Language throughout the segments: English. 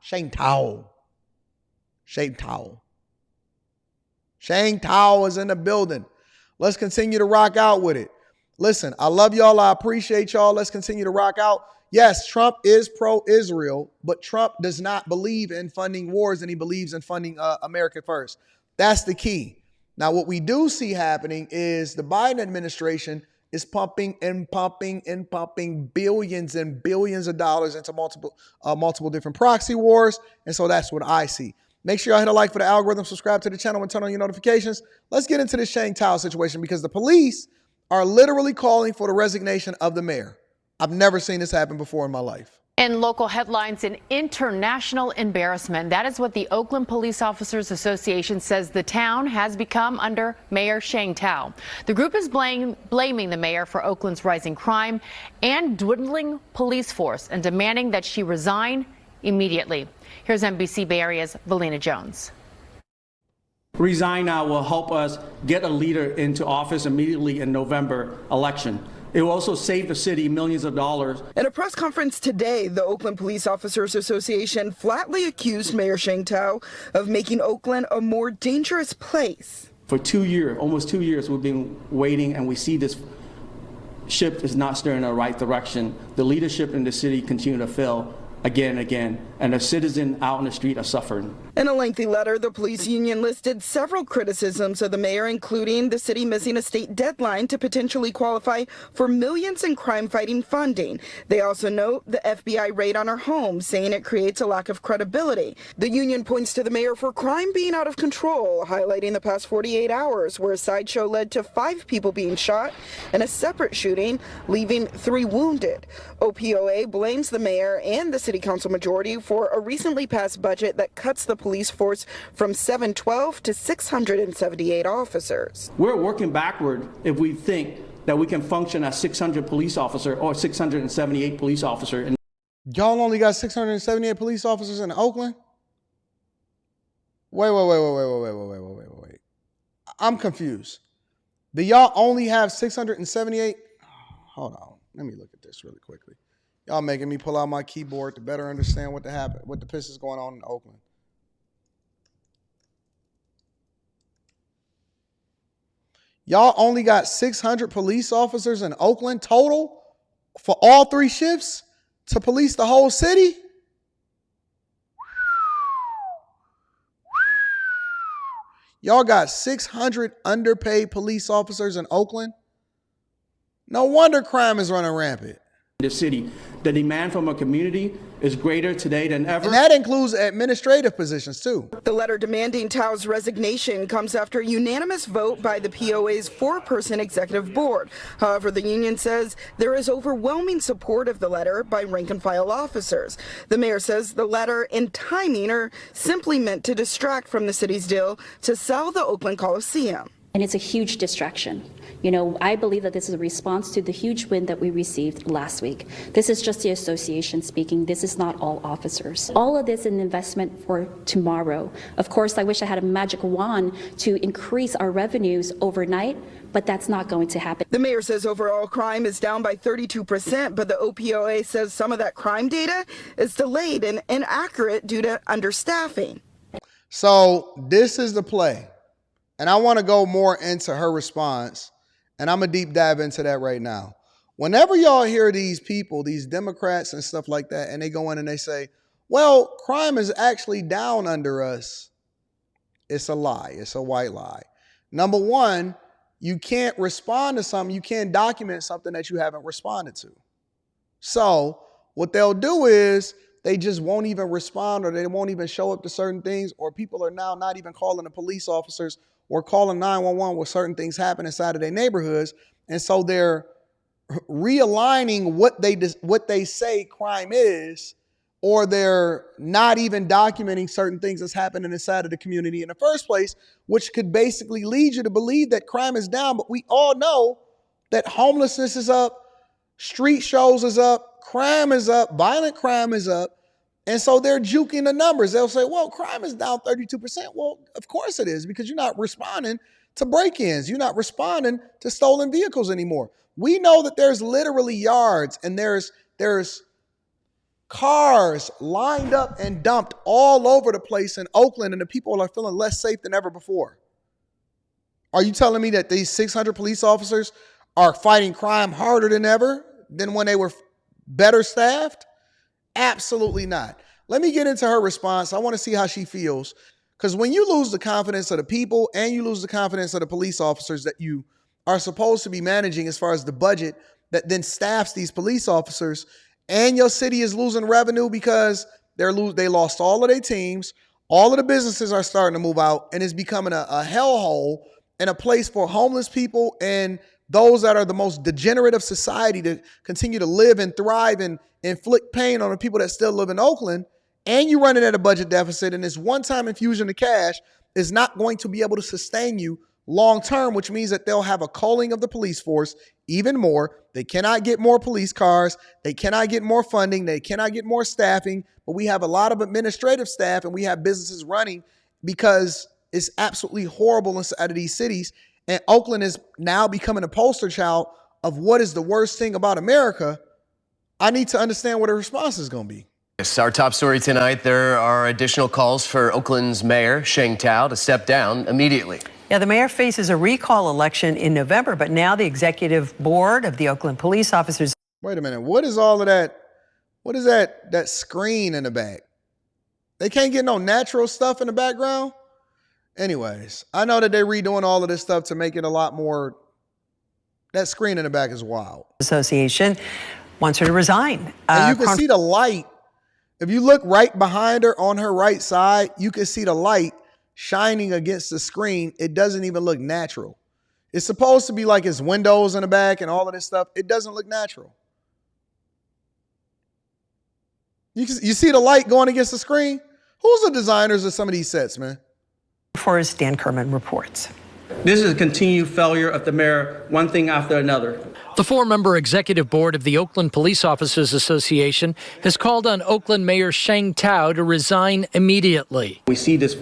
Sheng Thao. Sheng Thao. Sheng Thao is in the building. Let's continue to rock out with it. Listen, I love y'all. I appreciate y'all. Let's continue to rock out. Yes, Trump is pro-Israel, but Trump does not believe in funding wars, and he believes in funding America first. That's the key. Now, what we do see happening is the Biden administration is pumping billions and billions of dollars into multiple different proxy wars. And so that's what I see. Make sure y'all hit a like for the algorithm, subscribe to the channel, and turn on your notifications. Let's get into this Sheng Thao situation, because the police are literally calling for the resignation of the mayor. I've never seen this happen before in my life. In local headlines, an international embarrassment. That is what the Oakland Police Officers Association says the town has become under Mayor Sheng Thao. The group is blaming the mayor for Oakland's rising crime and dwindling police force, and demanding that she resign immediately. Here's NBC Bay Area's Valina Jones. Resign now will help us get a leader into office immediately in November election. It will also save the city millions of dollars. At a press conference today, the Oakland Police Officers Association flatly accused Mayor Sheng Thao of making Oakland a more dangerous place. For 2 years, almost 2 years, we've been waiting, and we see this ship is not steering in the right direction. The leadership in the city continue to fail again and again, and the citizens out in the street are suffering. In a lengthy letter, the police union listed several criticisms of the mayor, including the city missing a state deadline to potentially qualify for millions in crime-fighting funding. They also note the FBI raid on her home, saying it creates a lack of credibility. The union points to the mayor for crime being out of control, highlighting the past 48 hours, where a sideshow led to 5 people being shot and a separate shooting, leaving 3 wounded. OPOA blames the mayor and the city council majority for a recently passed budget that cuts the police force from 712 to 678 officers. We're working backward if we think that we can function as 600 police officer or 678 police officer. Y'all only got 678 police officers in Oakland? Wait. I'm confused. Do y'all only have 678? Hold on. Let me look at this really quickly. Y'all making me pull out my keyboard to better understand what the piss is going on in Oakland. Y'all only got 600 police officers in Oakland total for all 3 shifts to police the whole city? Y'all got 600 underpaid police officers in Oakland? No wonder crime is running rampant. The city, the demand from a community is greater today than ever. And that includes administrative positions too. The letter demanding Thao's resignation comes after a unanimous vote by the POA's 4-person executive board. However, the union says there is overwhelming support of the letter by rank-and-file officers. The mayor says the letter and timing are simply meant to distract from the city's deal to sell the Oakland Coliseum. And it's a huge distraction. You know, I believe that this is a response to the huge win that we received last week. This is just the association speaking. This is not all officers. All of this is an investment for tomorrow. Of course, I wish I had a magic wand to increase our revenues overnight, but that's not going to happen. The mayor says overall crime is down by 32%, but the OPOA says some of that crime data is delayed and inaccurate due to understaffing. So this is the play. And I want to go more into her response, and I'm going to deep dive into that right now. Whenever y'all hear these people, these Democrats and stuff like that, and they go in and they say, well, crime is actually down under us, it's a lie. It's a white lie. Number one, you can't respond to something. You can't document something that you haven't responded to. So what they'll do is they just won't even respond, or they won't even show up to certain things, or people are now not even calling the police officers or calling 911 when certain things happen inside of their neighborhoods. And so they're realigning what they say crime is, or they're not even documenting certain things that's happening inside of the community in the first place, which could basically lead you to believe that crime is down. But we all know that homelessness is up, street shows is up, crime is up, violent crime is up. And so they're juking the numbers. They'll say, well, crime is down 32%. Well, of course it is, because you're not responding to break-ins. You're not responding to stolen vehicles anymore. We know that there's literally yards and there's Cars lined up and dumped all over the place in Oakland, and the people are feeling less safe than ever before. Are you telling me that these 600 police officers are fighting crime harder than ever than when they were better staffed? Absolutely not. Let me get into her response. I want to see how she feels. Because when you lose the confidence of the people and you lose the confidence of the police officers that you are supposed to be managing as far as the budget that then staffs these police officers, and your city is losing revenue because they lost all of their teams, all of the businesses are starting to move out, and it's becoming a hellhole and a place for homeless people and those that are the most degenerate of society to continue to live and thrive and inflict pain on the people that still live in Oakland, and you're running at a budget deficit, and this one-time infusion of cash is not going to be able to sustain you long-term, which means that they'll have a culling of the police force even more. They cannot get more police cars. They cannot get more funding. They cannot get more staffing. But we have a lot of administrative staff, and we have businesses running because it's absolutely horrible inside of these cities. And Oakland is now becoming a poster child of what is the worst thing about America. I need to understand what her response is going to be. Yes, our top story tonight, there are additional calls for Oakland's mayor, Sheng to step down immediately. Yeah, the mayor faces a recall election in November, but now the executive board of the Oakland police officers. Wait a minute. What is all of that? What is that screen in the back? They can't get no natural stuff in the background? Anyways, I know that they're redoing all of this stuff to make it a lot more. That screen in the back is wild. Association wants her to resign. And you can see the light. If you look right behind her on her right side, you can see the light shining against the screen. It doesn't even look natural. It's supposed to be like it's windows in the back and all of this stuff. It doesn't look natural. You see the light going against the screen? Who's the designers of some of these sets, man? For as Dan Kerman reports. This is a continued failure of the mayor, one thing after another. The four-member executive board of the Oakland Police Officers Association has called on Oakland Mayor Sheng to resign immediately. We see this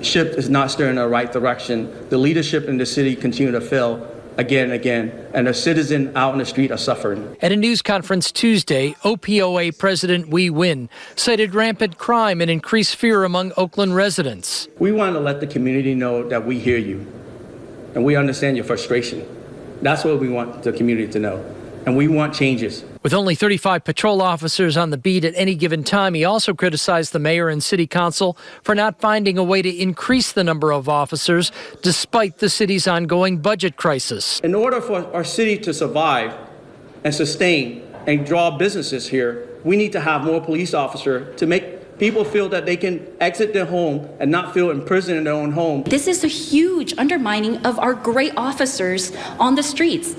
ship is not steering in the right direction. The leadership in the city continue to fail again and again, and the citizens out in the street are suffering. At a news conference Tuesday, OPOA President Wee Win cited rampant crime and increased fear among Oakland residents. We want to let the community know that we hear you and we understand your frustration. That's what we want the community to know, and we want changes. With only 35 patrol officers on the beat at any given time, he also criticized the mayor and city council for not finding a way to increase the number of officers despite the city's ongoing budget crisis. In order for our city to survive and sustain and draw businesses here, we need to have more police officers to make people feel that they can exit their home and not feel imprisoned in their own home. This is a huge undermining of our great officers on the streets.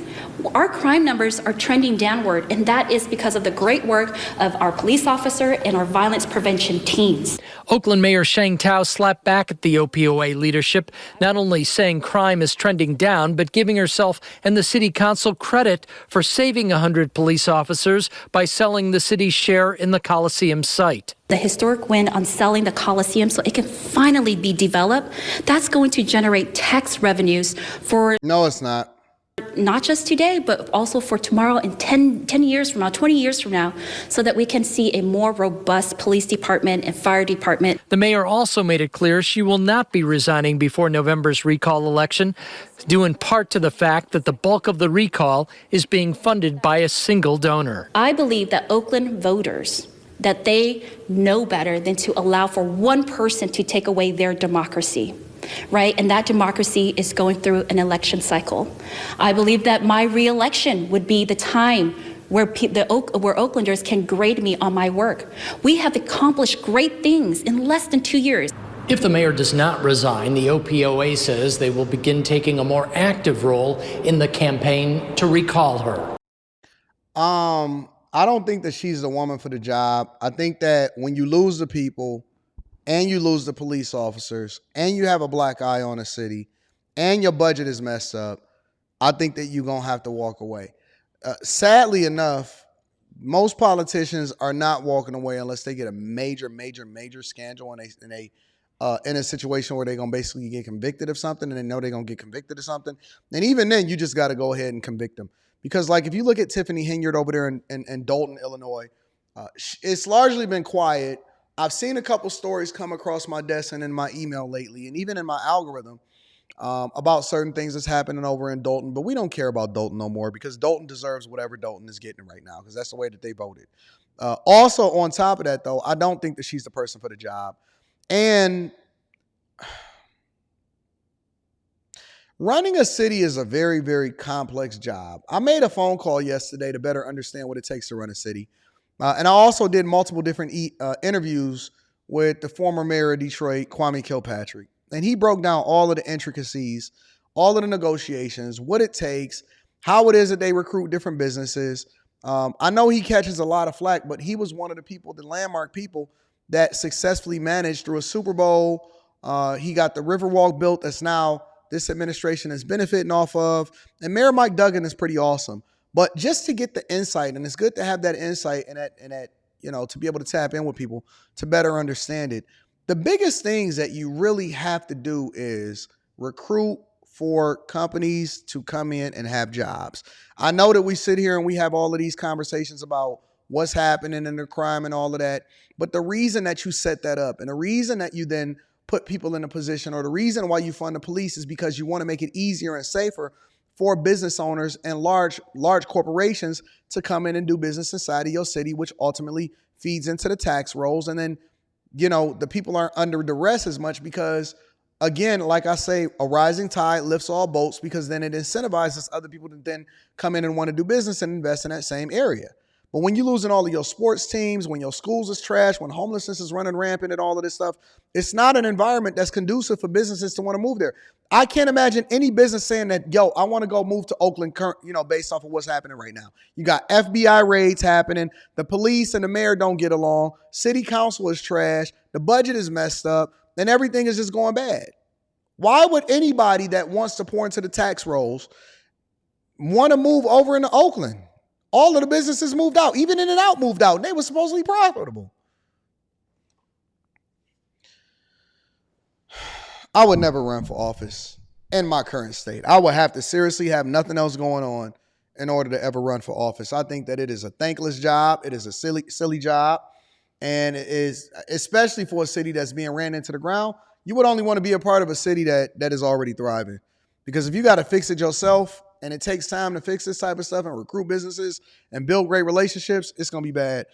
Our crime numbers are trending downward, and that is because of the great work of our police officer and our violence prevention teams. Oakland Mayor Sheng slapped back at the OPOA leadership, not only saying crime is trending down, but giving herself and the city council credit for saving 100 police officers by selling the city's share in the Coliseum site. The historic win on selling the Coliseum so it can finally be developed, that's going to generate tax revenues for... No, it's not. Not just today, but also for tomorrow and 10 years from now, 20 years from now, so that we can see a more robust police department and fire department. The mayor also made it clear she will not be resigning before November's recall election, due in part to the fact that the bulk of the recall is being funded by a single donor. I believe that Oakland voters, that they know better than to allow for one person to take away their democracy. Right? And that democracy is going through an election cycle. I believe that my re-election would be the time where Oaklanders can grade me on my work. We have accomplished great things in less than 2 years. If the mayor does not resign, the OPOA says they will begin taking a more active role in the campaign to recall her. I don't think that she's the woman for the job. I think that when you lose the people and you lose the police officers, and you have a black eye on the city, and your budget is messed up, I think that you're going to have to walk away. Sadly enough, most politicians are not walking away unless they get a major scandal and they in a situation where they're going to basically get convicted of something, and they know they're going to get convicted of something. And even then, you just got to go ahead and convict them. Because like if you look at Tiffany Hinyard over there in Dalton, Illinois, It's largely been quiet. I've seen a couple stories come across my desk and in my email lately, and even in my algorithm about certain things that's happening over in Dalton. But we don't care about Dalton no more because Dalton deserves whatever Dalton is getting right now because that's the way that they voted. Also, on top of that, though, I don't think that she's the person for the job. And running a city is a very, very complex job. I made a phone call yesterday to better understand what it takes to run a city. And I also did multiple different interviews with the former mayor of Detroit, Kwame Kilpatrick. And he broke down all of the intricacies, all of the negotiations, what it takes, how it is that they recruit different businesses. I know he catches a lot of flack, but he was one of the people, the landmark people, that successfully managed through a Super Bowl. He got the Riverwalk built that's now this administration is benefiting off of. And Mayor Mike Duggan is pretty awesome. But just to get the insight, and it's good to have that insight and that to be able to tap in with people to better understand it. The biggest things that you really have to do is recruit for companies to come in and have jobs. I know that we sit here and we have all of these conversations about what's happening in the crime and all of that. But the reason that you set that up and the reason that you then put people in a position or the reason why you fund the police is because you want to make it easier and safer for business owners and large corporations to come in and do business inside of your city, which ultimately feeds into the tax rolls. And then, the people aren't under duress as much because, again, like I say, a rising tide lifts all boats because then it incentivizes other people to then come in and want to do business and invest in that same area. But when you're losing all of your sports teams, when your schools is trash, when homelessness is running rampant and all of this stuff, it's not an environment that's conducive for businesses to want to move there. I can't imagine any business saying that, I want to go move to Oakland, based off of what's happening right now. You got FBI raids happening. The police and the mayor don't get along. City council is trash. The budget is messed up and everything is just going bad. Why would anybody that wants to pour into the tax rolls want to move over into Oakland? All of the businesses moved out. Even In-N-Out moved out. And they were supposedly profitable. I would never run for office in my current state. I would have to seriously have nothing else going on in order to ever run for office. I think that it is a thankless job. It is a silly job. And it is, especially for a city that's being ran into the ground, you would only want to be a part of a city that is already thriving. Because if you got to fix it yourself, and it takes time to fix this type of stuff and recruit businesses and build great relationships, it's going to be bad.